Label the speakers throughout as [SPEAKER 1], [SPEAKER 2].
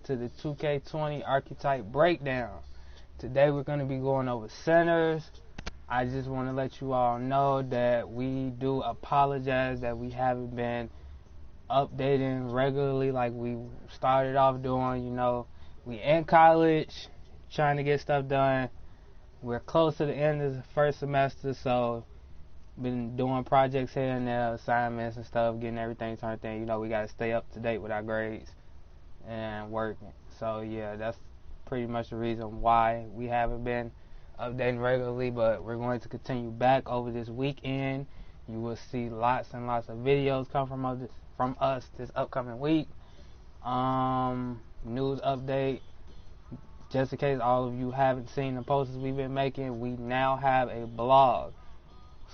[SPEAKER 1] to the 2K20 Archetype breakdown. Today we're going to be going over centers. I just want to let you all know that we do apologize that we haven't been updating regularly like we started off doing. You know, we in college trying to get stuff done. We're close to the end of the first semester, so been doing projects here and there, assignments and stuff, getting everything turned in. You know, we got to stay up to date with our grades and working. So yeah, that's pretty much the reason why we haven't been updating regularly, but we're going to continue back over this weekend. You will see lots and lots of videos come from us this upcoming week. News update. Just in case all of you haven't seen the posters we've been making, we now have a blog.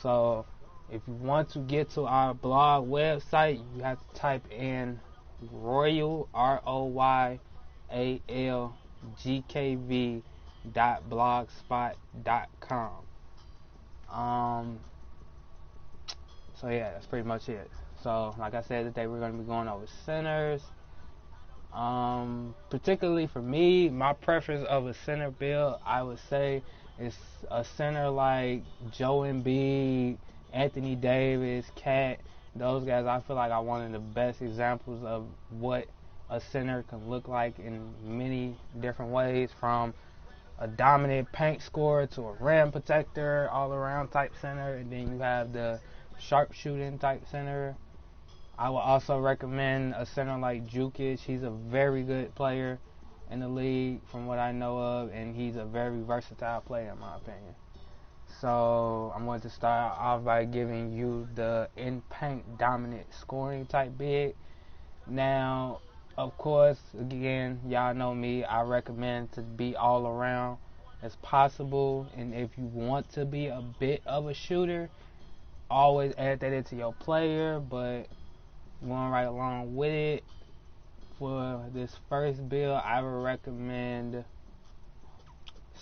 [SPEAKER 1] So if you want to get to our blog website, you have to type in Royal ROYALGKV.blogspot.com. So yeah, that's pretty much it. So like I said, today we're going to be going over centers. Particularly for me, my preference of a center build, I would say, is a center like Joe Embiid, Anthony Davis, Cat. Those guys, I feel like, are one of the best examples of what a center can look like in many different ways, from a dominant paint scorer to a rim protector, all around type center, and then you have the sharpshooting type center. I would also recommend a center like Jukic. He's a very good player in the league from what I know of, and he's a very versatile player in my opinion. So I'm going to start off by giving you the in-paint dominant scoring type big. Now, of course, again, y'all know me, I recommend to be all around as possible, and if you want to be a bit of a shooter, always add that into your player, but going right along with it, for this first build, I would recommend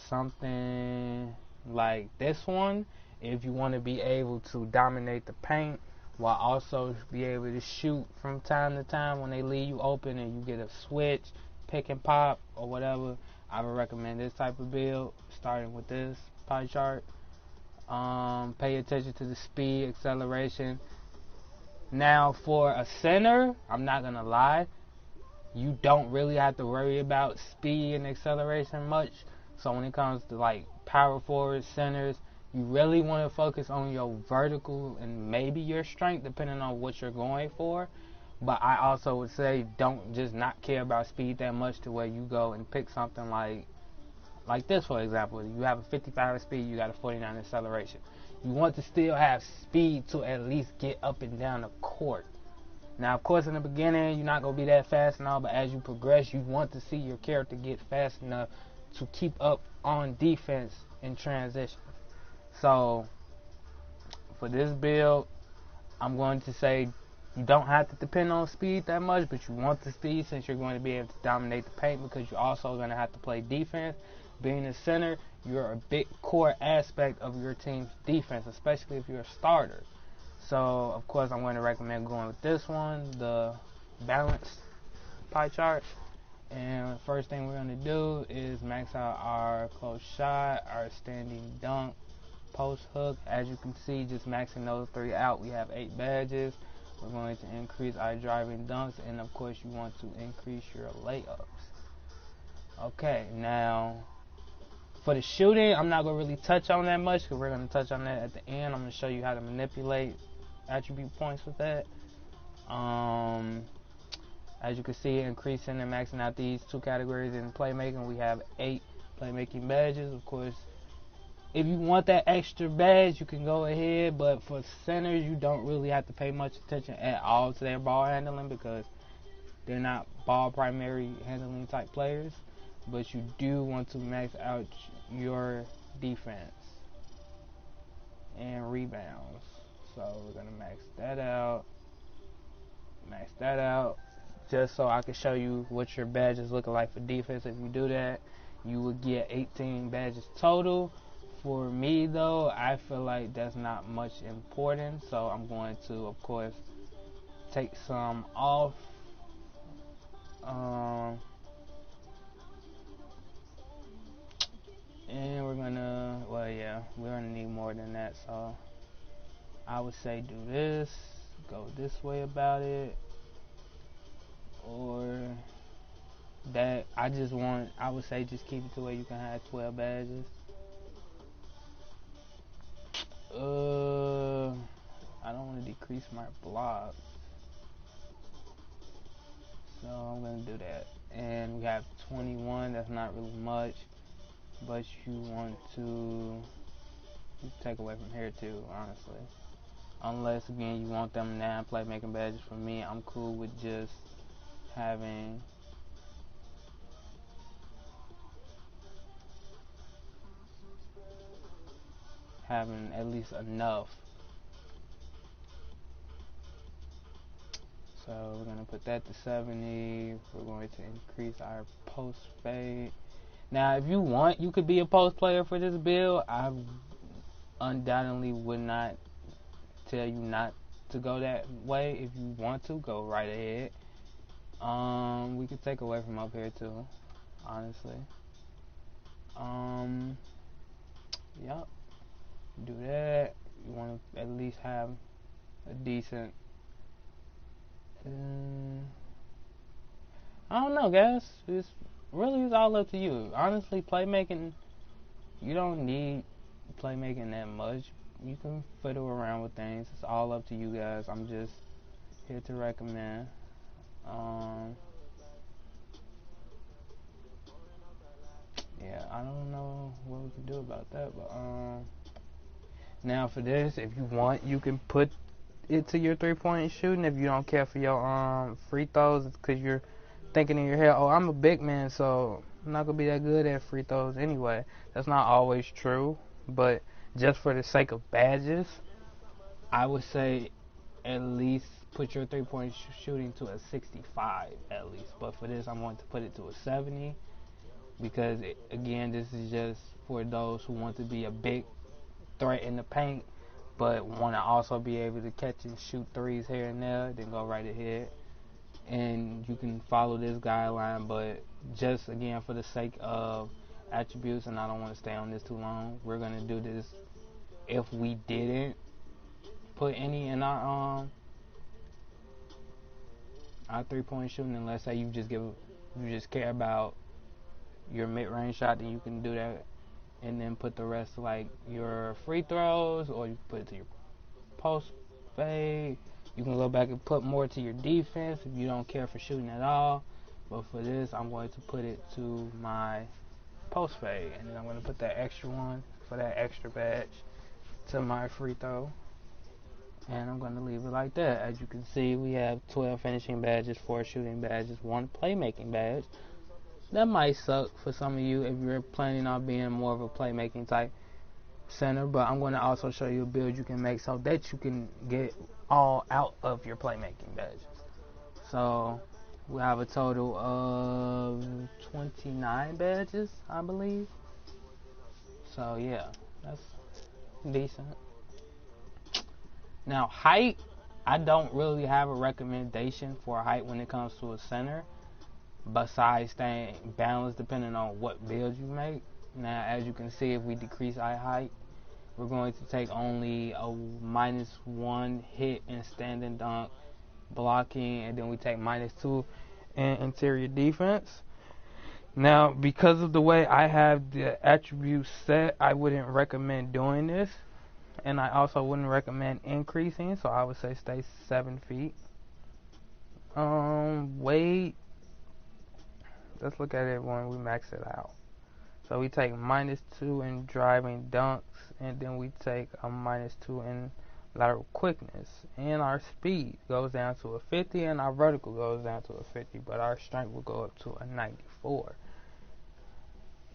[SPEAKER 1] something like this one. If you want to be able to dominate the paint while also be able to shoot from time to time when they leave you open and you get a switch, pick and pop, or whatever, I would recommend this type of build, starting with this pie chart. Pay attention to the speed, acceleration. Now, for a center, I'm not going to lie, you don't really have to worry about speed and acceleration much. So when it comes to like power forward centers, you really want to focus on your vertical and maybe your strength, depending on what you're going for. But I also would say don't just not care about speed that much to where you go and pick something like this, for example. You have a 55 speed, you got a 49 acceleration. You want to still have speed to at least get up and down the court. Now, of course, in the beginning, you're not going to be that fast and all, but as you progress, you want to see your character get fast enough to keep up on defense in transition. So, for this build, I'm going to say you don't have to depend on speed that much, but you want the speed since you're going to be able to dominate the paint, because you're also going to have to play defense. Being a center, you're a big core aspect of your team's defense, especially if you're a starter. So, of course, I'm going to recommend going with this one, the balanced pie chart. And the first thing we're going to do is max out our close shot, our standing dunk, post hook. As you can see, just maxing those three out, we have 8 badges. We're going to increase our driving dunks, and of course, you want to increase your layups. Okay, now for the shooting, I'm not going to really touch on that much because we're going to touch on that at the end. I'm going to show you how to manipulate attribute points with that. As you can see, increasing and maxing out these two categories in playmaking, we have 8 playmaking badges. Of course, if you want that extra badge, you can go ahead, but for centers, you don't really have to pay much attention at all to their ball handling because they're not ball primary handling type players. But you do want to max out your defense and rebounds. So we're going to max that out, just so I can show you what your badges look like for defense. If you do that, you will get 18 badges total. For me, though, I feel like that's not much important, so I'm going to, of course, take some off. more than that. So I would say do this, go this way about it, or that. I would say just keep it to where you can have 12 badges. I don't want to decrease my block, so I'm gonna do that. And we have 21. That's not really much, but you want to take away from here too, honestly. Unless again you want them now playmaking badges. For me, I'm cool with just having at least enough. So we're going to put that to 70. We're going to increase our post fade. Now, if you want, you could be a post player for this build. I undoubtedly would not tell you not to go that way. If you want to, go right ahead. We could take away from up here too, honestly. Yep. Do that. You want to at least have a decent. I don't know, guys. It's all up to you. Honestly, playmaking, you don't need playmaking that much. You can fiddle around with things. It's all up to you guys. I'm just here to recommend. Yeah, I don't know what we can do about that, but now for this, if you want, you can put it to your 3-point shooting. If you don't care for your free throws, it's because you're thinking in your head, oh, I'm a big man, so I'm not gonna be that good at free throws anyway. That's not always true, but just for the sake of badges, I would say at least put your 3-point shooting to a 65 at least. But for this, I'm going to put it to a 70 because again, this is just for those who want to be a big threat in the paint, but want to also be able to catch and shoot threes here and there. Then go right ahead, and you can follow this guideline. But just again, for the sake of attributes, and I don't want to stay on this too long, we're gonna do this. If we didn't put any in our 3-point shooting, and let's say you just care about your mid-range shot, then you can do that, and then put the rest like your free throws, or you can put it to your post fade. You can go back and put more to your defense if you don't care for shooting at all. But for this, I'm going to put it to my post fade, and then I'm going to put that extra one for that extra badge to my free throw. And I'm going to leave it like that. As you can see, we have 12 finishing badges, 4 shooting badges, 1 playmaking badge. That might suck for some of you if you're planning on being more of a playmaking type center, but I'm going to also show you a build you can make so that you can get all out of your playmaking badges. So we have a total of 29 badges, I believe. So yeah, that's decent. Now height, I don't really have a recommendation for height when it comes to a center, besides staying balanced depending on what build you make. Now as you can see, if we decrease our height, we're going to take only a -1 hit in standing dunk blocking, and then we take -2 in interior defense. Now because of the way I have the attributes set, I wouldn't recommend doing this. And I also wouldn't recommend increasing, so I would say stay 7 feet. Weight, let's look at it when we max it out. So we take -2 in driving dunks, and then we take a -2 in lateral quickness. And our speed goes down to a 50, and our vertical goes down to a 50, but our strength will go up to a 94.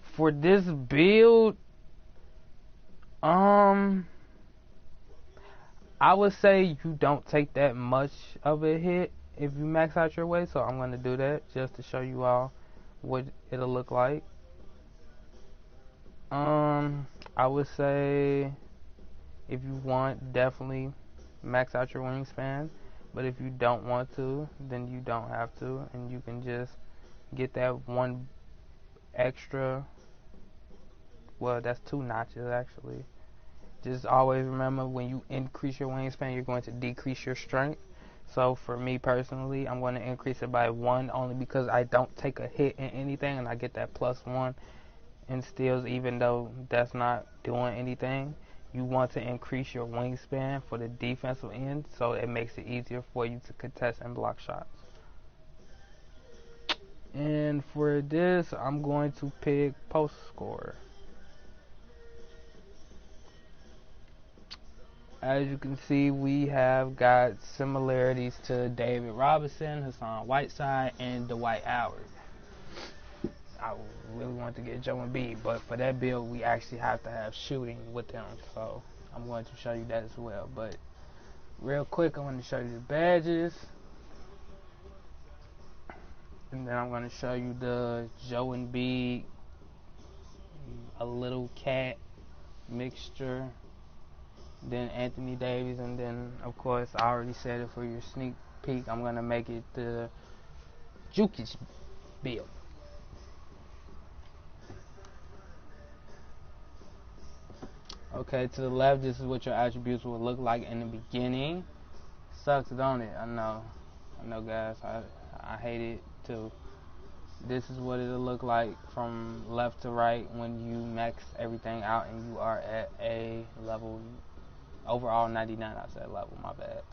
[SPEAKER 1] For this build, I would say you don't take that much of a hit if you max out your weight, so I'm going to do that just to show you all what it'll look like. I would say if you want, definitely max out your wingspan, but if you don't want to, then you don't have to, and you can just get that one extra, well, that's 2 notches actually. just always remember when you increase your wingspan, you're going to decrease your strength. So for me personally, I'm going to increase it by 1 only because I don't take a hit in anything and I get that +1 in steals even though that's not doing anything. You want to increase your wingspan for the defensive end so it makes it easier for you to contest and block shots. And for this, I'm going to pick post scorer. As you can see, we have got similarities to David Robinson, Hassan Whiteside, and Dwight Howard. I really want to get Joe Embiid, but for that build, we actually have to have shooting with him. So I'm going to show you that as well. But real quick, I want to show you the badges. And then I'm going to show you the Joe Embiid, a little cat mixture. Then Anthony Davis, and then of course I already said it for your sneak peek, I'm gonna make it the Jukic build. Okay, to the left, this is what your attributes will look like in the beginning. Sucks, don't it? I know guys, I hate it too. This is what it'll look like from left to right when you max everything out and you are at a level overall 99. I said level, my bad.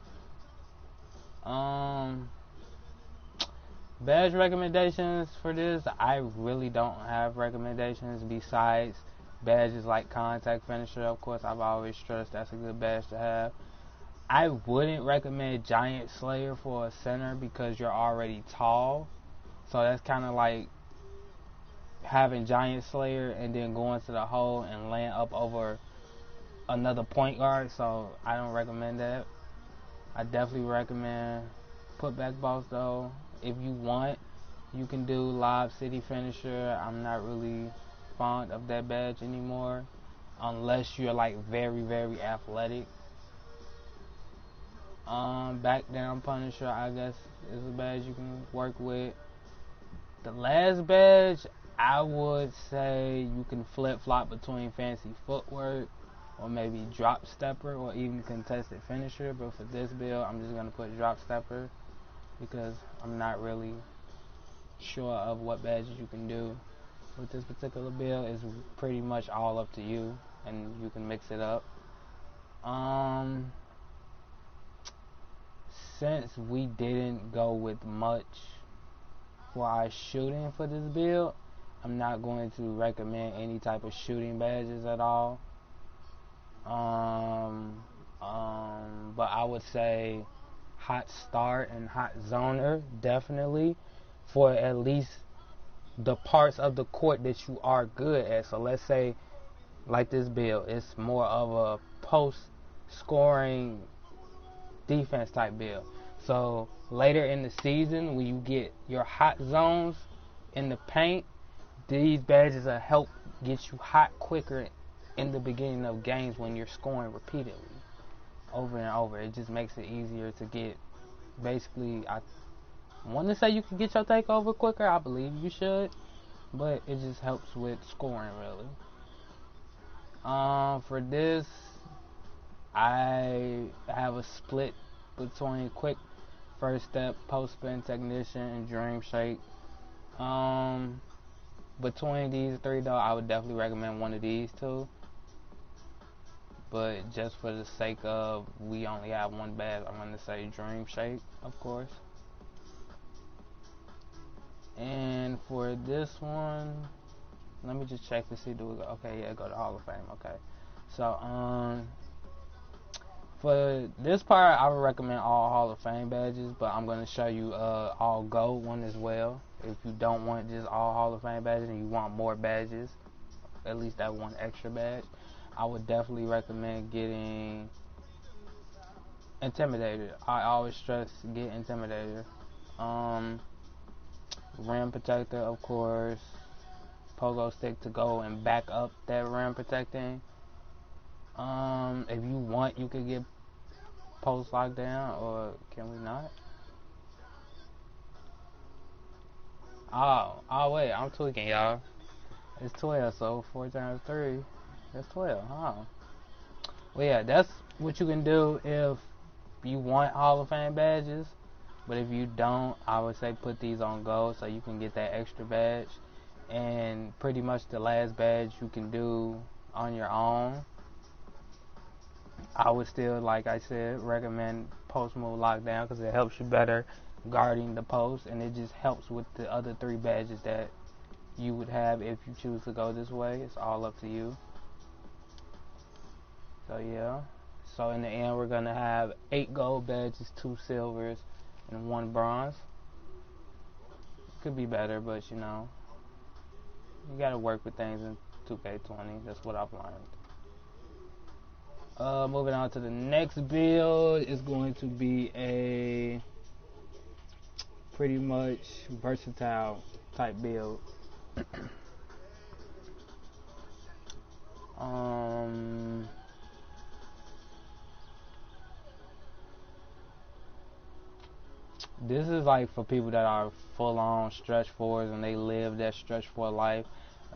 [SPEAKER 1] Badge recommendations for this, I really don't have recommendations besides badges like contact finisher. Of course, I've always stressed that's a good badge to have. I wouldn't recommend Giant Slayer for a center because you're already tall. So that's kind of like having Giant Slayer and then going to the hole and laying up over another point guard. So I don't recommend that. I definitely recommend putback boss though. If you want, you can do Lob City Finisher. I'm not really fond of that badge anymore unless you're like very, very athletic. Back down Punisher, I guess, is a badge you can work with. The last badge, I would say you can flip-flop between fancy footwork or maybe drop stepper or even contested finisher. But for this build, I'm just going to put drop stepper because I'm not really sure of what badges you can do with this particular build. It's pretty much all up to you and you can mix it up. Since we didn't go with much for our shooting for this build, I'm not going to recommend any type of shooting badges at all. But I would say hot start and hot zoner definitely for at least the parts of the court that you are good at. So let's say like this build, it's more of a post scoring defense type build. So later in the season when you get your hot zones in the paint, these badges will help get you hot quicker in the beginning of games when you're scoring repeatedly over and over. It just makes it easier to get, basically, I want to say you can get your takeover quicker. I believe you should, but it just helps with scoring really. For this, I have a split between quick first step, post spin technician, and dream shake. Between these three though, I would definitely recommend one of these two. But just for the sake of we only have one badge, I'm going to say Dream Shake, of course. And for this one, let me just check to see, do we go? Okay, yeah, go to Hall of Fame. Okay. So, for this part, I would recommend all Hall of Fame badges, but I'm going to show you all gold one as well. If you don't want just all Hall of Fame badges and you want more badges, at least that one extra badge, I would definitely recommend getting Intimidator. I always stress get Intimidator. Rim Protector, of course. Pogo Stick to go and back up that rim protecting. If you want, you could get Post Lockdown, or can we not? Oh wait, I'm tweaking, y'all. It's 12, so 4 times 3, that's 12, huh? Well, yeah, that's what you can do if you want Hall of Fame badges. But if you don't, I would say put these on gold so you can get that extra badge. And pretty much the last badge you can do on your own. I would still, like I said, recommend post move lockdown because it helps you better guarding the post, and it just helps with the other 3 badges that you would have if you choose to go this way. It's all up to you. So yeah. So in the end, we're gonna have 8 gold badges, 2 silvers, and 1 bronze. Could be better, but you know, you gotta work with things in 2K20. That's what I've learned. Moving on to the next build is going to be a pretty much versatile type build. This is like for people that are full on stretch fours and they live that stretch four life.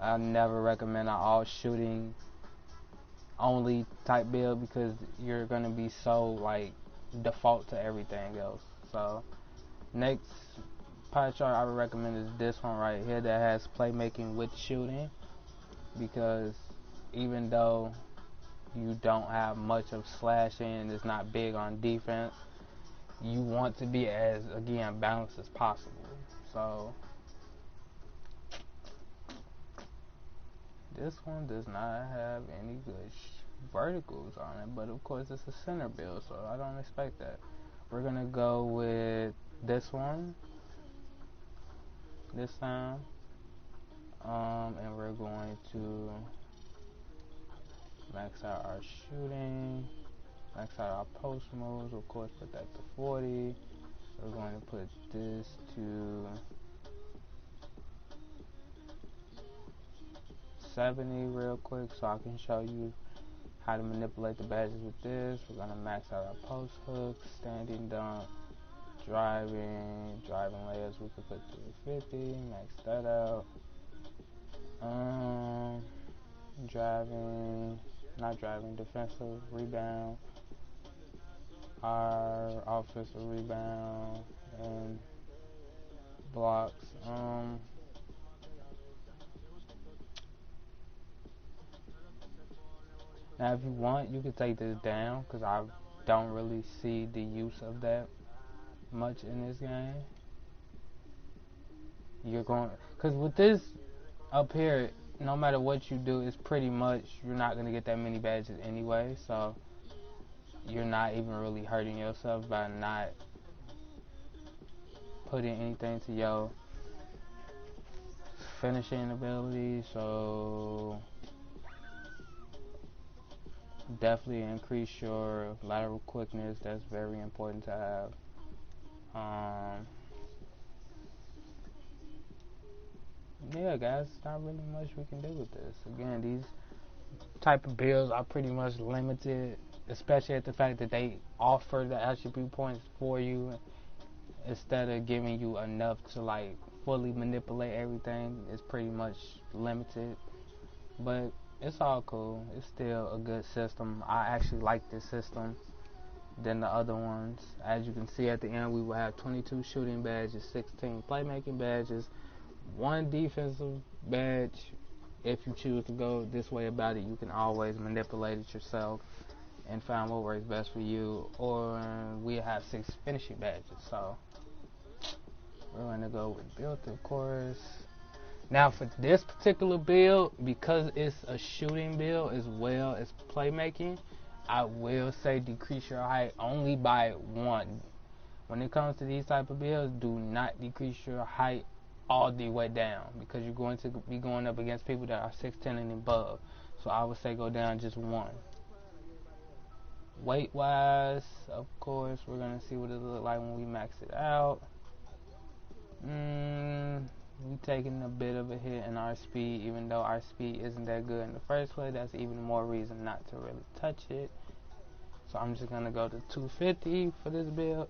[SPEAKER 1] I never recommend an all shooting only type build because you're gonna be so like default to everything else. So next pie chart I would recommend is this one right here that has playmaking with shooting, because even though you don't have much of slashing and it's not big on defense, you want to be as, again, balanced as possible. So this one does not have any good verticals on it, but of course it's a center build, so I don't expect that. We're gonna go with this one this time, and we're going to max out our shooting, max out our post moves, of course put that to 40. We're going to put this to 70 real quick so I can show you how to manipulate the badges with this. We're going to max out our post hooks, standing dunk, driving layers we could put to 50, max that out. Defensive rebound, our offensive rebound, and blocks. Now, if you want, you can take this down because I don't really see the use of that much in this game. Because with this up here, no matter what you do, it's pretty much you're not gonna get that many badges anyway. So you're not even really hurting yourself by not putting anything to your finishing ability. So definitely increase your lateral quickness. That's very important to have. Yeah, guys, not really much we can do with this. Again, these type of builds are pretty much limited, especially at the fact that they offer the attribute points for you instead of giving you enough to like fully manipulate everything. It's pretty much limited, but it's all cool. It's still a good system. I actually like this system than the other ones. As you can see at the end, we will have 22 shooting badges, 16 playmaking badges, 1 defensive badge. If you choose to go this way about it, you can always manipulate it yourself and find what works best for you. Or we have 6 finishing badges. So we're going to go with build, of course. Now for this particular build, because it's a shooting build as well as playmaking, I will say decrease your height only by 1. When it comes to these type of builds, do not decrease your height all the way down because you're going to be going up against people that are 6'10" and above. So I would say go down just 1. Weight wise, of course, we're going to see what it looks like when we max it out. We taking a bit of a hit in our speed, even though our speed isn't that good in the first place. That's even more reason not to really touch it. So I'm just gonna go to 250 for this build.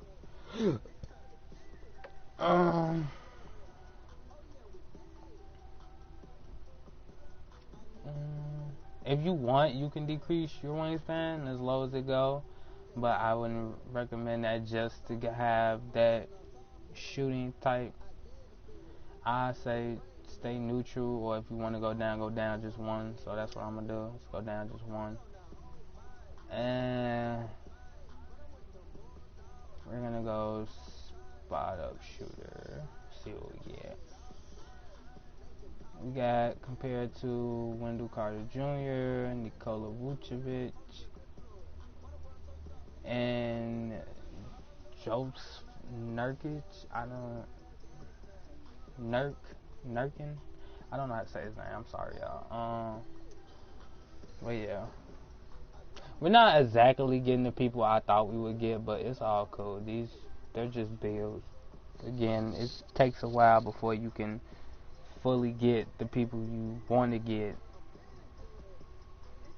[SPEAKER 1] If you want, you can decrease your wingspan as low as it go, but I wouldn't recommend that just to have that shooting type. I say stay neutral, or if you want to go down just one. So that's what I'm gonna do. Let's go down just one, and we're gonna go spot up shooter. See what we get. We got compared to Wendell Carter Jr., Nikola Vucevic, and Jobs Nurkic. Nurkin. I don't know how to say his name. I'm sorry, y'all. But yeah, we're not exactly getting the people I thought we would get, but it's all cool. They're just builds. Again, it takes a while before you can fully get the people you want to get.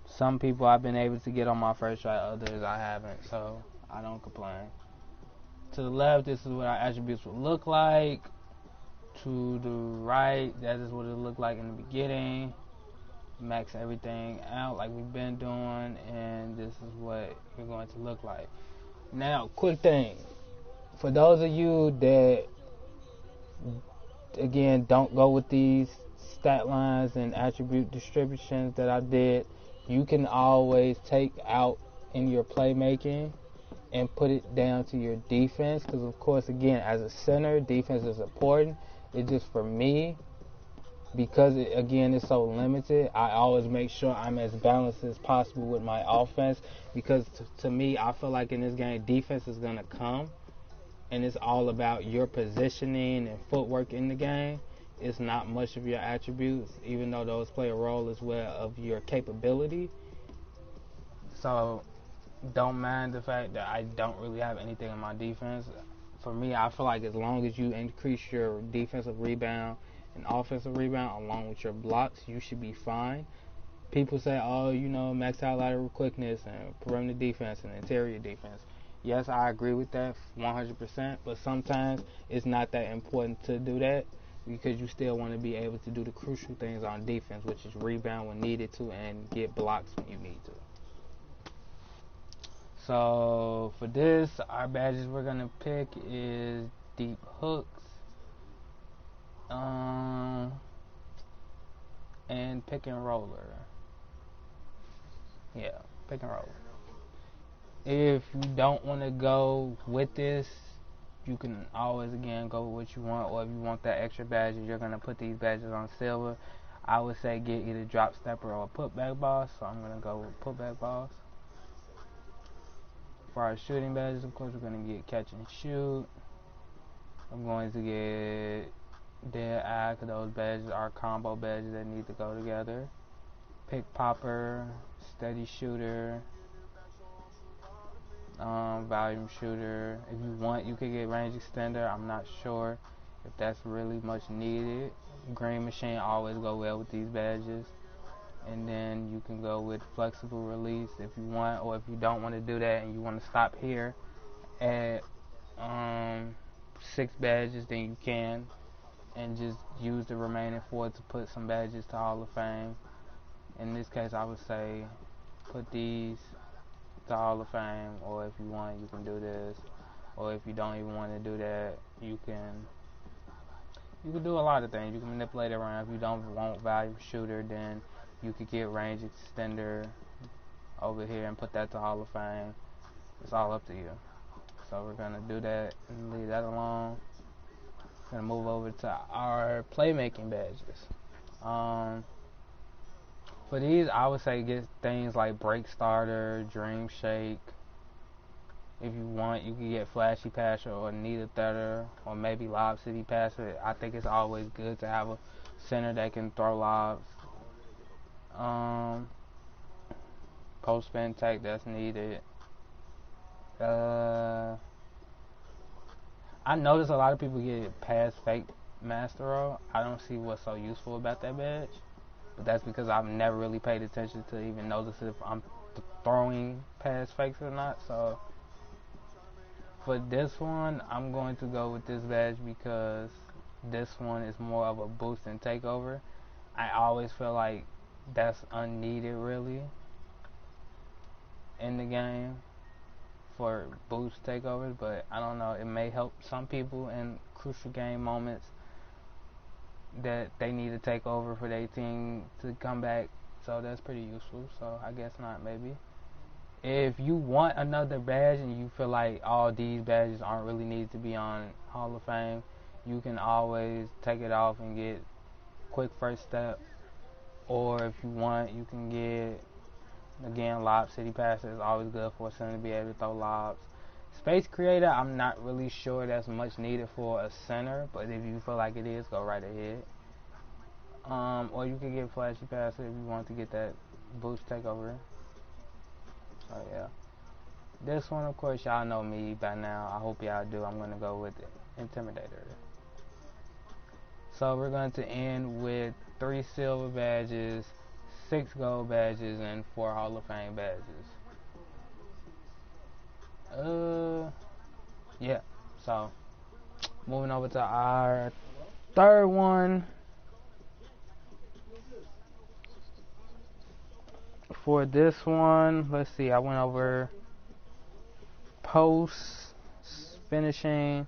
[SPEAKER 1] Some people I've been able to get on my first try, others I haven't, so I don't complain. To the left, this is what our attributes would look like. To the right, that is what it looked like in the beginning. Max everything out like we've been doing, and this is what you're going to look like. Now, quick thing. For those of you that, again, don't go with these stat lines and attribute distributions that I did, you can always take out in your playmaking and put it down to your defense, because of course, again, as a center, defense is important. It's just for me, because it, again, it's so limited, I always make sure I'm as balanced as possible with my offense, because to me, I feel like in this game, defense is going to come, and it's all about your positioning and footwork in the game. It's not much of your attributes, even though those play a role as well of your capability. So don't mind the fact that I don't really have anything in my defense. For me, I feel like as long as you increase your defensive rebound and offensive rebound along with your blocks, you should be fine. People say, oh, max out lateral quickness and perimeter defense and interior defense. Yes, I agree with that 100%, but sometimes it's not that important to do that, because you still want to be able to do the crucial things on defense, which is rebound when needed to and get blocks when you need to. So for this, our badges we're going to pick is deep hooks, and pick and roller. Yeah, pick and roller. If you don't want to go with this, you can always, again, go with what you want, or if you want that extra badges, you're going to put these badges on silver. I would say get either drop stepper or putback boss, so I'm going to go with putback boss. For our shooting badges, of course, we're going to get catch and shoot. I'm going to get dead eye, because those badges are combo badges that need to go together. Pick popper, steady shooter, volume shooter. If you want, you could get range extender. I'm not sure if that's really much needed. Green machine always go well with these badges. And then you can go with flexible release if you want, or if you don't want to do that and you want to stop here at 6 badges, then you can, and just use the remaining 4 to put some badges to Hall of Fame. In this case, I would say put these to Hall of Fame, or if you want, you can do this, or if you don't even want to do that, you can do a lot of things. You can manipulate it around. If you don't want value shooter, then you could get range extender over here and put that to Hall of Fame. It's all up to you. So we're gonna do that and leave that alone. Gonna move over to our playmaking badges. For these, I would say get things like break starter, dream shake. If you want, you can get flashy passer or needle threader, or maybe lob city passer. I think it's always good to have a center that can throw lobs. Post spin tech, that's needed. I notice a lot of people get pass fake master roll. I don't see what's so useful about that badge, but that's because I've never really paid attention to even notice if I'm throwing pass fakes or not. So for this one, I'm going to go with this badge because this one is more of a boost and takeover. I always feel like that's unneeded really in the game for boost takeovers, but I don't know, it may help some people in crucial game moments that they need to take over for their team to come back. So that's pretty useful. So I guess not, maybe. If you want another badge and you feel like all these badges aren't really needed to be on Hall of Fame, you can always take it off and get quick first step. Or if you want, you can get, again, Lob City Pass is always good for a center to be able to throw lobs. Space Creator, I'm not really sure that's much needed for a center, but if you feel like it is, go right ahead. Or you can get Flashy Pass if you want to get that boost takeover. So yeah. This one, of course, y'all know me by now. I hope y'all do. I'm going to go with Intimidator. So we're going to end with 3 silver badges, 6 gold badges, and 4 Hall of Fame badges. Yeah. So moving over to our third one. For this one, let's see. I went over posts, finishing,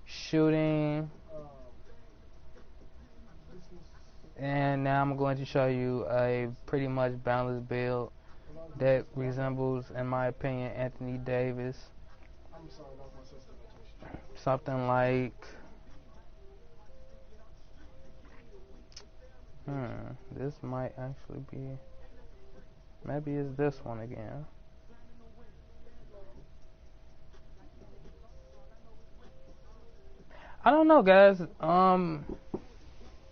[SPEAKER 1] shooting, and now I'm going to show you a pretty much balanced build that resembles, in my opinion, Anthony Davis. Something like, this might actually be, maybe it's this one again. I don't know, guys.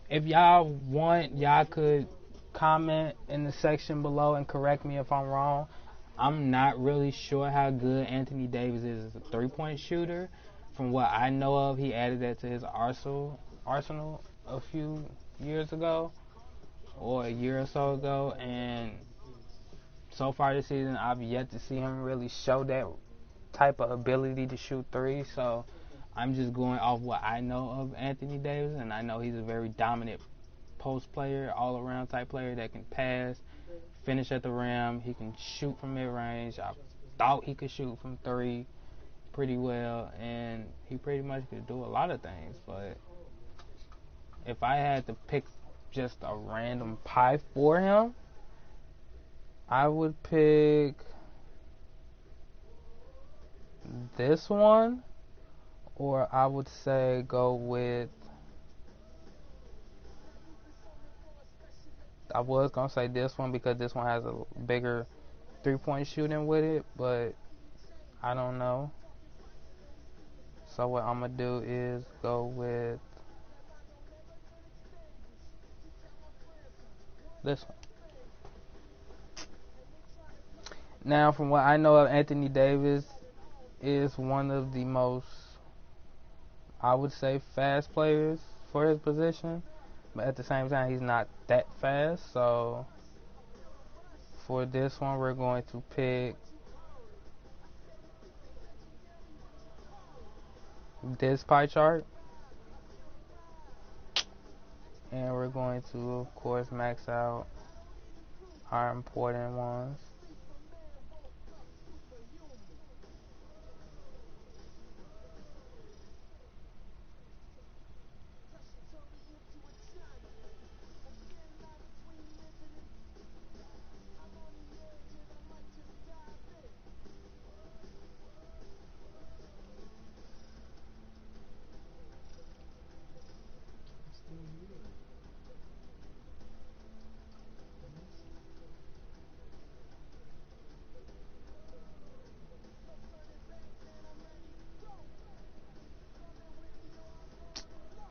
[SPEAKER 1] If y'all want, y'all could comment in the section below and correct me if I'm wrong. I'm not really sure how good Anthony Davis is as a three-point shooter. From what I know of, he added that to his arsenal a few years ago, or a year or so ago, and so far this season, I've yet to see him really show that type of ability to shoot threes. So I'm just going off what I know of Anthony Davis, and I know he's a very dominant post player, all-around type player that can pass, finish at the rim. He can shoot from mid-range. I thought he could shoot from 3 pretty well, and he pretty much could do a lot of things. But if I had to pick just a random pie for him, I would pick this one, or I would say go with, I was going to say this one because this one has a bigger three-point shooting with it, but I don't know. So what I'm going to do is go with this one. Now, from what I know of Anthony Davis, is one of the most, I would say, fast players for his position. But at the same time, he's not that fast. So for this one, we're going to pick this pie chart. And we're going to, of course, max out our important ones.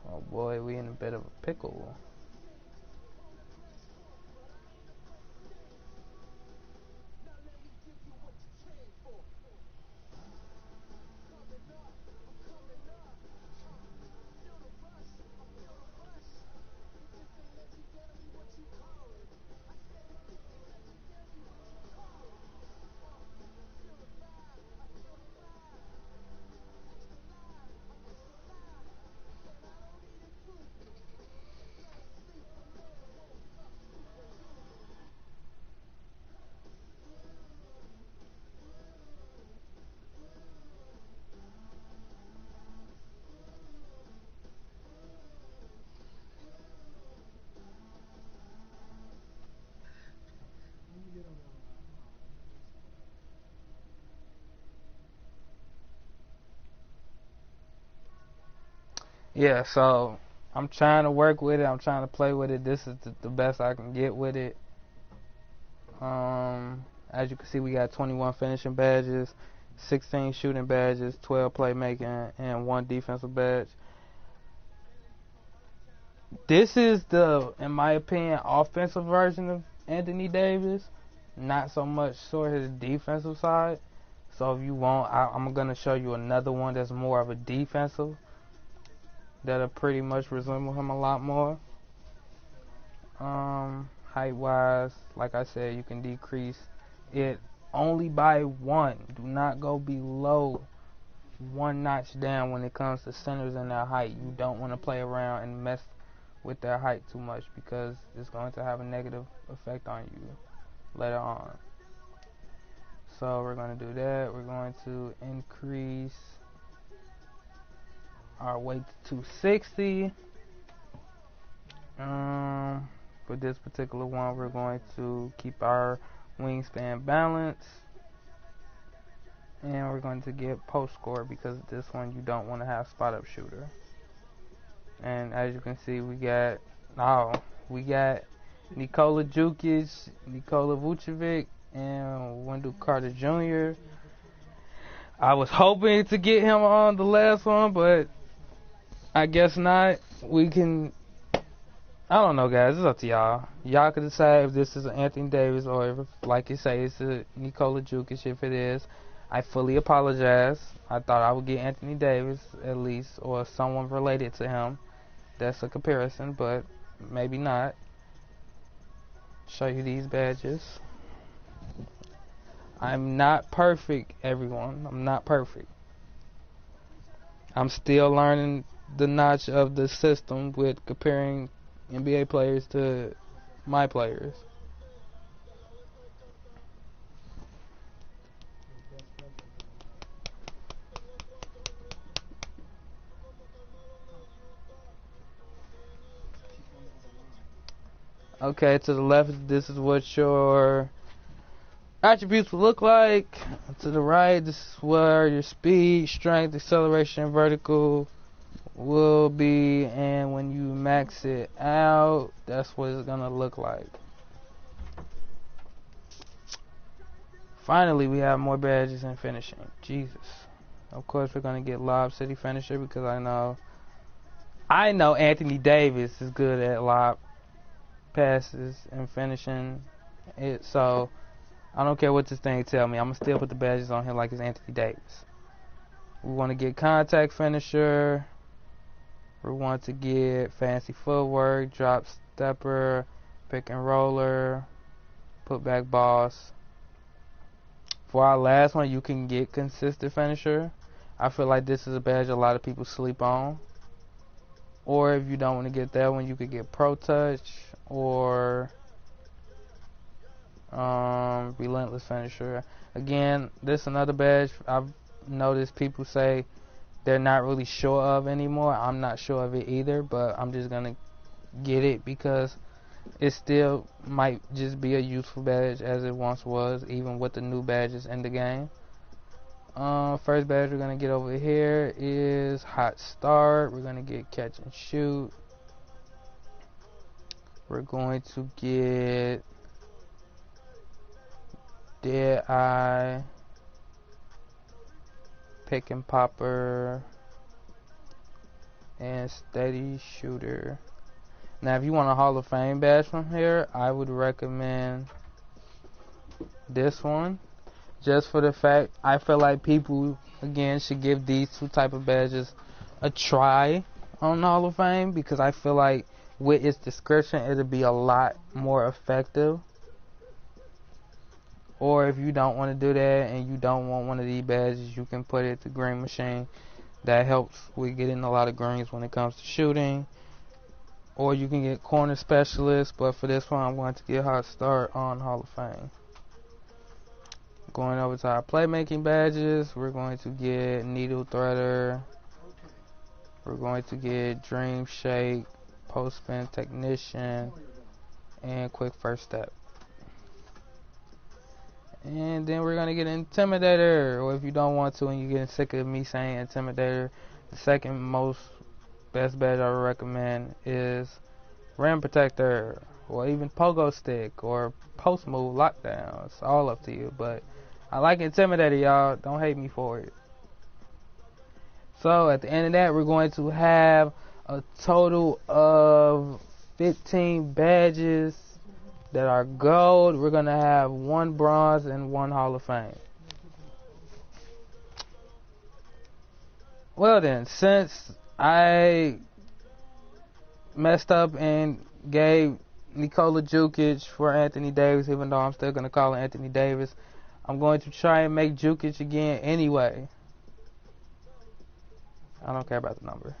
[SPEAKER 1] Oh boy, we in a bit of a pickle. Yeah, so I'm trying to work with it. I'm trying to play with it. This is the best I can get with it. As you can see, we got 21 finishing badges, 16 shooting badges, 12 playmaking, and 1 defensive badge. This is the, in my opinion, offensive version of Anthony Davis. Not so much sort of the defensive side. So if you want, I'm going to show you another one that's more of a defensive. That'll pretty much resemble him a lot more. Height-wise, like I said, you can decrease it only by 1. Do not go below 1 notch down when it comes to centers and their height. You don't want to play around and mess with their height too much because it's going to have a negative effect on you later on. So we're going to do that. We're going to increase our weight to 260. For this particular one, we're going to keep our wingspan balanced. And we're going to get post score because this one you don't want to have spot up shooter. And as you can see, we got Nikola Jokic, Nikola Vucevic, and Wendell Carter Jr. I was hoping to get him on the last one, but I guess not. I don't know, guys. It's up to y'all. Y'all can decide if this is an Anthony Davis or if, like you say, it's a Nikola Jokic. If it is, I fully apologize. I thought I would get Anthony Davis at least, or someone related to him. That's a comparison, but maybe not. Show you these badges. I'm not perfect, everyone. I'm not perfect. I'm still learning the notch of the system with comparing NBA players to my players. Okay, to the left, this is what your attributes will look like. To the right, this is where your speed, strength, acceleration, vertical will be, and when you max it out, that's what it's gonna look like. Finally, we have more badges and finishing. Jesus. Of course, we're gonna get Lob City Finisher because I know Anthony Davis is good at lob passes and finishing it, so I don't care what this thing tell me. I'm gonna still put the badges on him like it's Anthony Davis. We want to get Contact Finisher. We want to get Fancy Footwork, Drop Stepper, Pick and Roller, Put Back Boss. For our last one, you can get Consistent Finisher. I feel like this is a badge a lot of people sleep on. Or if you don't want to get that one, you could get Pro Touch or Relentless Finisher. Again, this is another badge I've noticed people say they're not really sure of anymore. I'm not sure of it either, but I'm just gonna get it because it still might just be a useful badge as it once was, even with the new badges in the game. First badge we're gonna get over here is Hot Start. We're gonna get Catch and Shoot. We're going to get Dead Eye, Pick and Popper, and Steady Shooter. Now, if you want a Hall of Fame badge from here, I would recommend this one. Just for the fact, I feel like people, again, should give these two type of badges a try on the Hall of Fame because I feel like with its description, it'll be a lot more effective. Or if you don't want to do that and you don't want one of these badges, you can put it to Green Machine. That helps with getting a lot of greens when it comes to shooting. Or you can get Corner Specialist, but for this one, I'm going to get Hot Start on Hall of Fame. Going over to our playmaking badges, we're going to get Needle Threader. We're going to get Dream Shake, Post Spin Technician, and Quick First Step. And then we're going to get Intimidator, or if you don't want to and you're getting sick of me saying Intimidator, the second most best badge I would recommend is Rim Protector, or even Pogo Stick, or Post Move Lockdown. It's all up to you, but I like Intimidator, y'all. Don't hate me for it. So at the end of that, we're going to have a total of 15 badges that are gold. We're going to have 1 bronze and 1 Hall of Fame. Well then, since I messed up and gave Nikola Jokic for Anthony Davis, even though I'm still going to call it Anthony Davis, I'm going to try and make Jokic again anyway. I don't care about the number.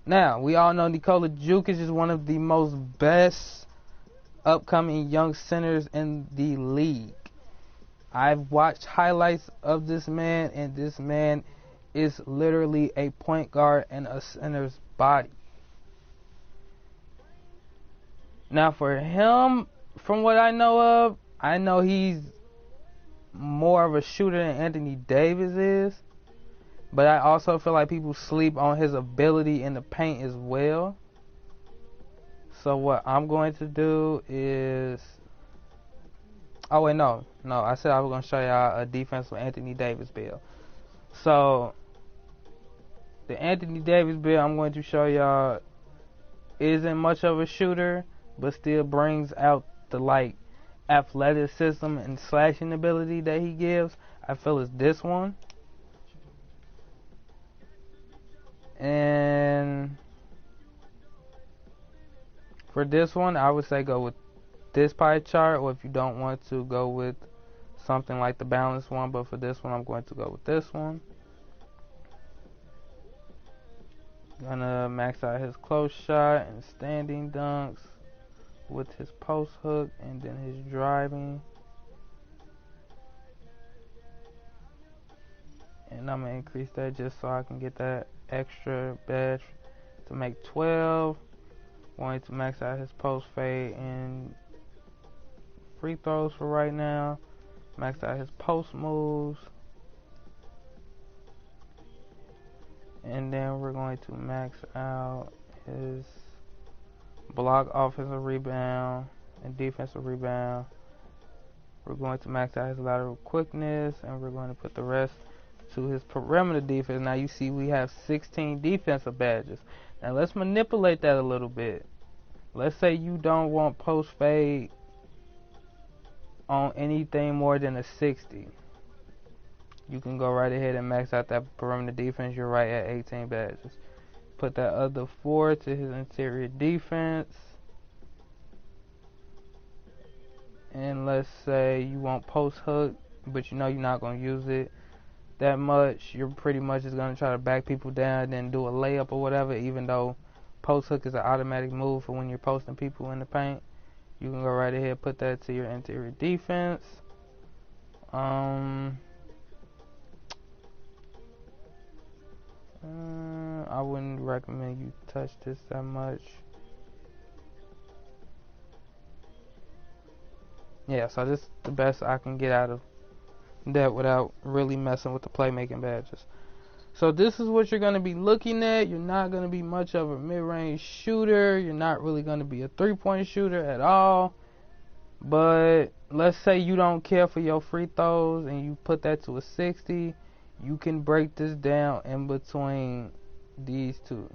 [SPEAKER 1] Now, we all know Nikola Jokic is one of the most best upcoming young centers in the league. I've watched highlights of this man, and this man is literally a point guard and a center's body. Now, for him, from what I know he's more of a shooter than Anthony Davis is. But I also feel like people sleep on his ability in the paint as well. So what I'm going to do is... Oh, wait, no. I said I was going to show y'all a defensive Anthony Davis build. So, the Anthony Davis build I'm going to show y'all isn't much of a shooter, but still brings out the, athleticism and slashing ability that he gives. I feel it's this one. And for this one, I would say go with this pie chart, or if you don't want to, go with something like the balanced one. But for this one, I'm going to go with this one. Gonna max out his close shot and standing dunks with his post hook and then his driving. And I'm gonna increase that just so I can get that extra badge to make 12. Going to max out his post fade and free throws for right now. Max out his post moves. And then we're going to max out his block, offensive rebound, and defensive rebound. We're going to max out his lateral quickness, and we're going to put the rest to his perimeter defense. Now you see we have 16 defensive badges. Now let's manipulate that a little bit. Let's say you don't want post fade on anything more than a 60. You can go right ahead and max out that perimeter defense. You're right at 18 badges. Put that other 4 to his interior defense. And let's say you want post hook, but you know you're not going to use it that much. You're pretty much just going to try to back people down and then do a layup or whatever, even though post hook is an automatic move for when you're posting people in the paint. You can go right ahead and put that to your interior defense. I wouldn't recommend you touch this that much. Yeah, so this is the best I can get out of that without really messing with the playmaking badges. So this is what you're going to be looking at. You're not going to be much of a mid-range shooter. You're not really going to be a three-point shooter at all. But let's say you don't care for your free throws and you put that to a 60. You can break this down in between these two.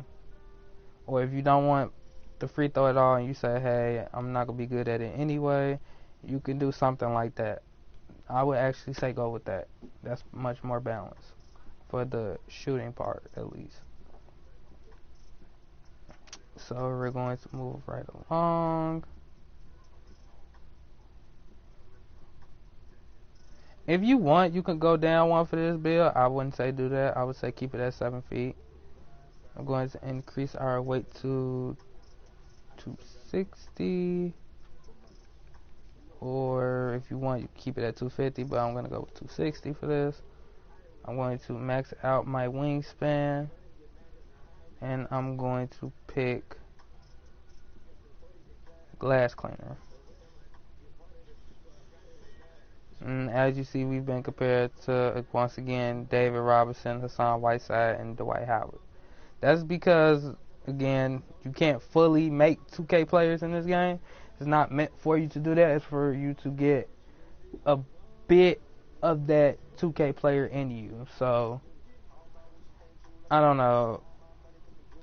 [SPEAKER 1] Or if you don't want the free throw at all and you say, hey, I'm not going to be good at it anyway, you can do something like that. I would actually say go with that. That's much more balanced for the shooting part, at least. So we're going to move right along. If you want, you can go down one for this build. I wouldn't say do that. I would say keep it at 7 feet. I'm going to increase our weight to 260. Or if you want, you keep it at 250, but I'm going to go with 260 for this. I'm going to max out my wingspan. And I'm going to pick glass cleaner. And as you see, we've been compared to, once again, David Robinson, Hassan Whiteside, and Dwight Howard. That's because, again, you can't fully make 2K players in this game. It's not meant for you to do that. It's for you to get a bit of that 2K player in you. So, I don't know.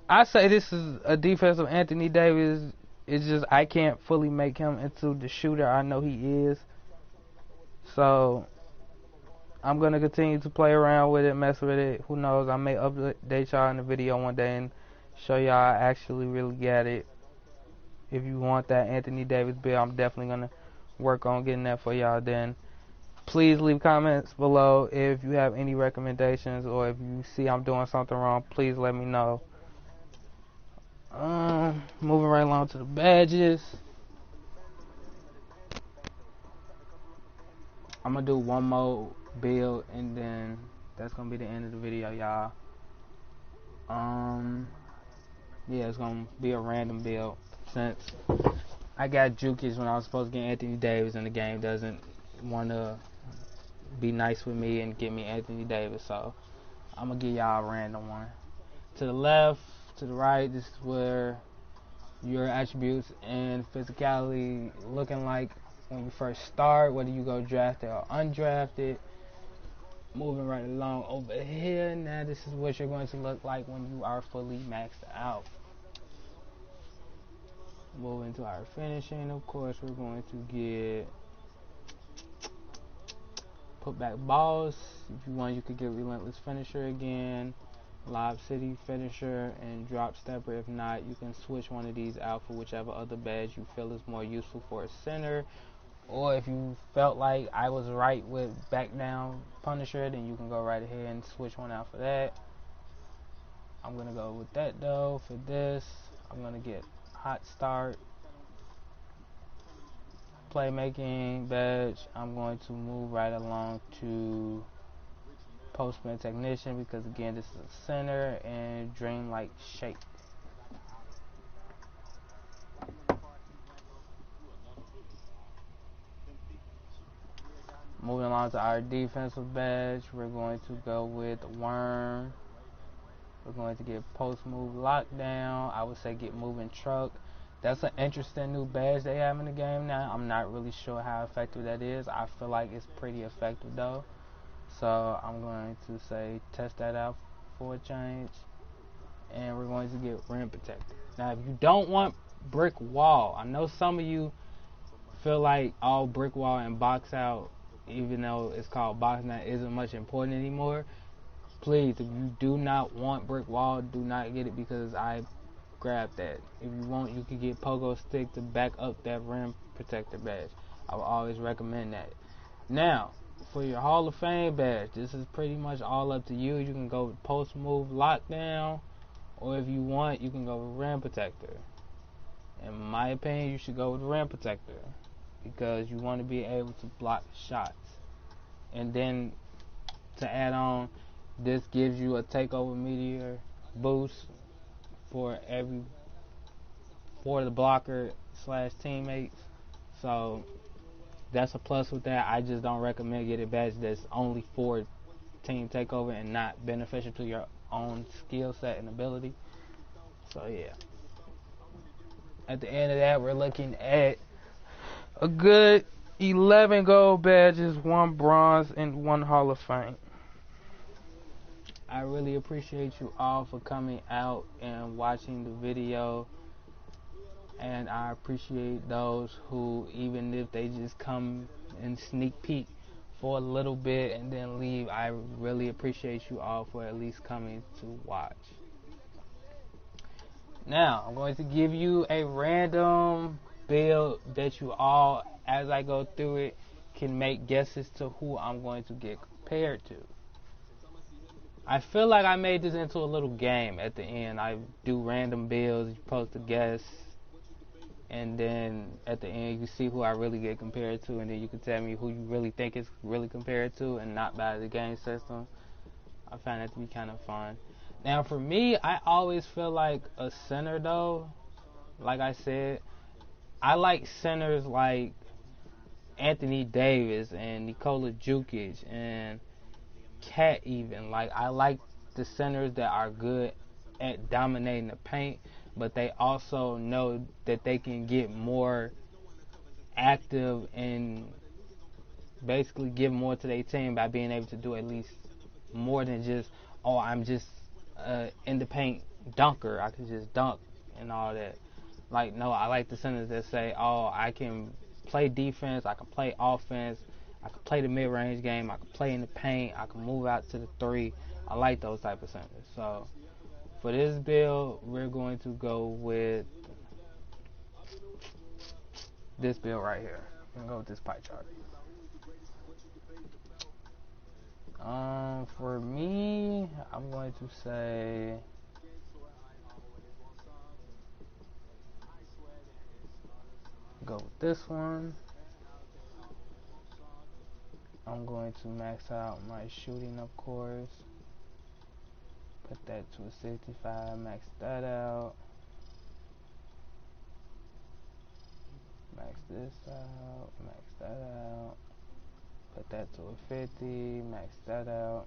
[SPEAKER 1] I say this is a defensive Anthony Davis. It's just I can't fully make him into the shooter I know he is. So, I'm going to continue to play around with it, mess with it. Who knows? I may update y'all in the video one day and show y'all I actually really get it. If you want that Anthony Davis build, I'm definitely going to work on getting that for y'all then. Please leave comments below if you have any recommendations, or if you see I'm doing something wrong, please let me know. Moving right along to the badges. I'm going to do one more build, and then that's going to be the end of the video, y'all. Yeah, it's going to be a random build, since I got Jukic when I was supposed to get Anthony Davis, and the game doesn't want to be nice with me and get me Anthony Davis, so I'm going to give y'all a random one. To the left, to the right, this is where your attributes and physicality looking like when you first start, whether you go drafted or undrafted. Moving right along over here, now this is what you're going to look like when you are fully maxed out. Moving to our finishing, of course, we're going to get put back balls. If you want, you could get relentless finisher again, lob city finisher, and drop stepper. If not, you can switch one of these out for whichever other badge you feel is more useful for a center. Or if you felt like I was right with back down Punisher, then you can go right ahead and switch one out for that. I'm going to go with that though. For this, I'm going to get hot start. Playmaking badge, I'm going to move right along to postman technician, because again this is a center, and dreamlike shape. Moving along to our defensive badge, we're going to go with worm. We're going to get post move lockdown. I would say get moving truck. That's an interesting new badge they have in the game now. I'm not really sure how effective that is. I feel like it's pretty effective though. So I'm going to say test that out for a change. And we're going to get rim protector. Now if you don't want brick wall, I know some of you feel like all brick wall and box out, even though it's called boxing out, isn't much important anymore. Please, if you do not want brick wall, do not get it, because I grabbed that. If you want, you can get pogo stick to back up that rim protector badge. I would always recommend that. Now, for your Hall of Fame badge, this is pretty much all up to you. You can go with post move lockdown, or if you want, you can go with rim protector. In my opinion, you should go with rim protector, because you want to be able to block shots. And then to add on, this gives you a takeover meteor boost for the blocker slash teammates. So that's a plus with that. I just don't recommend getting a badge that's only for team takeover and not beneficial to your own skill set and ability. So yeah. At the end of that, we're looking at a good 11 gold badges, 1 bronze, and 1 Hall of Fame. I really appreciate you all for coming out and watching the video. And I appreciate those who, even if they just come and sneak peek for a little bit and then leave, I really appreciate you all for at least coming to watch. Now, I'm going to give you a random build that you all, as I go through it, can make guesses to who I'm going to get compared to. I feel like I made this into a little game at the end. I do random builds, you're supposed to guess, and then at the end you see who I really get compared to, and then you can tell me who you really think it's really compared to, and not by the game system. I find that to be kind of fun. Now for me, I always feel like a center though. Like I said, I like centers like Anthony Davis and Nikola Jokic and Cat even. Like, I like the centers that are good at dominating the paint, but they also know that they can get more active and basically give more to their team by being able to do at least more than just, oh, I'm just in the paint dunker. I can just dunk and all that. Like, no, I like the centers that say, oh, I can play defense, I can play offense, I can play the mid-range game, I can play in the paint, I can move out to the three. I like those type of centers. So for this build, we're going to go with this build right here. I'm going to go with this pie chart. For me, I'm going to say go with this one. I'm going to max out my shooting, of course. Put that to a 65, max that out. Max this out, max that out. Put that to a 50, max that out.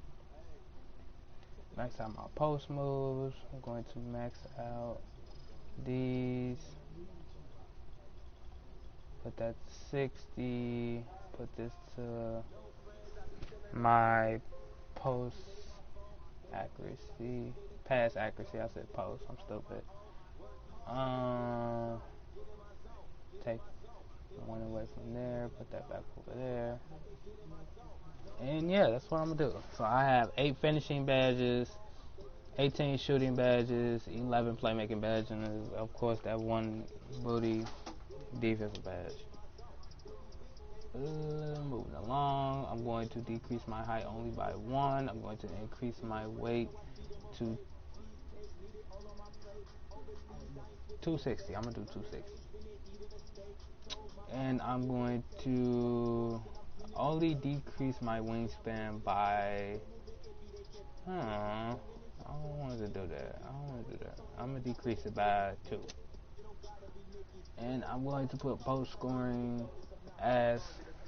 [SPEAKER 1] Max out my post moves. I'm going to max out these. Put that to 60. Put this to my post accuracy. Pass accuracy, I said post. I'm stupid. Take one away from there. Put that back over there. And yeah, that's what I'm going to do. So I have 8 finishing badges, 18 shooting badges, 11 playmaking badges, and of course that 1 booty defensive badge. Moving along, I'm going to decrease my height only by 1. I'm going to increase my weight to 260. I'm going to do 260. And I'm going to only decrease my wingspan by... I don't want to do that. I'm going to decrease it by 2. And I'm going to put post scoring as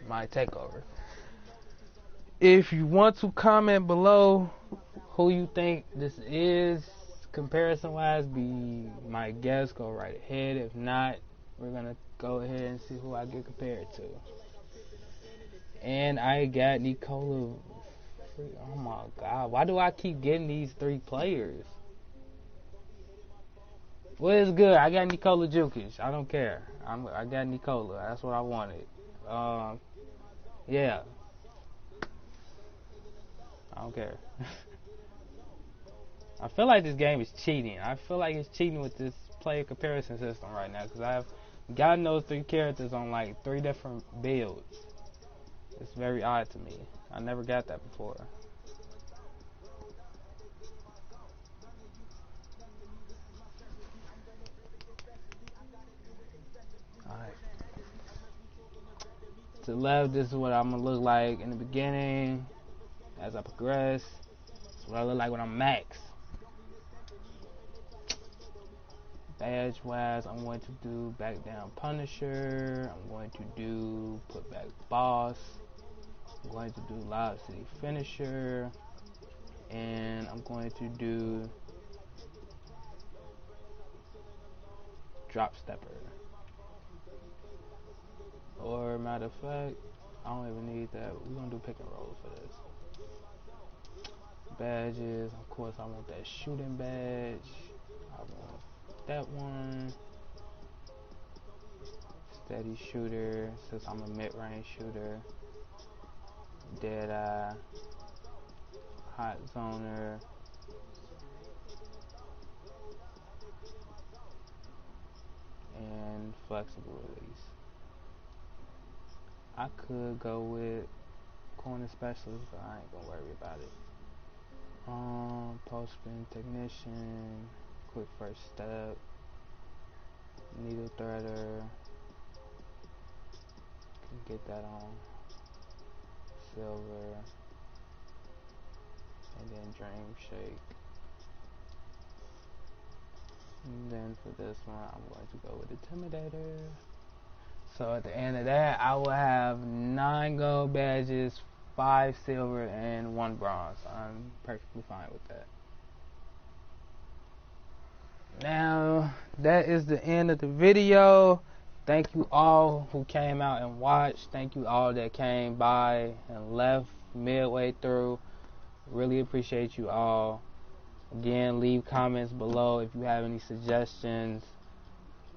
[SPEAKER 1] my takeover. If you want to comment below who you think this is, comparison wise, be my guest, go right ahead. If not, we're going to go ahead and see who I get compared to. And I got Nikola. Oh my God, why do I keep getting these 3 players? Well, it's good. I got Nikola Jokic. I don't care. I got Nikola. That's what I wanted. Yeah. I don't care. I feel like this game is cheating. I feel like it's cheating with this player comparison system right now because I've gotten those 3 characters on like 3 different builds. It's very odd to me. I never got that before. Alright. To the left, this is what I'm going to look like in the beginning as I progress. This is what I look like when I'm max. Badge wise, I'm going to do back down Punisher. I'm going to do put back Boss. I'm going to do Loud City Finisher. And I'm going to do Drop Stepper. Or matter of fact, I don't even need that. We're going to do pick and roll for this. Badges, of course I want that shooting badge. I want that one. Steady shooter, since I'm a mid-range shooter. Deadeye. Hot zoner. And flexible release. I could go with corner specialist, but I ain't gonna worry about it. Post spin technician, quick first step, needle threader, can get that on silver, and then dream shake. And then for this one, I'm going to go with intimidator. So at the end of that, I will have 9 gold badges, 5 silver, and 1 bronze. I'm perfectly fine with that. Now, that is the end of the video. Thank you all who came out and watched. Thank you all that came by and left midway through. Really appreciate you all. Again, leave comments below if you have any suggestions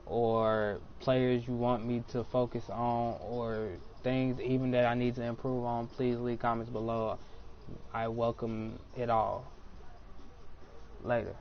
[SPEAKER 1] or players you want me to focus on or things even that I need to improve on. Please leave comments below. I welcome it all. Later.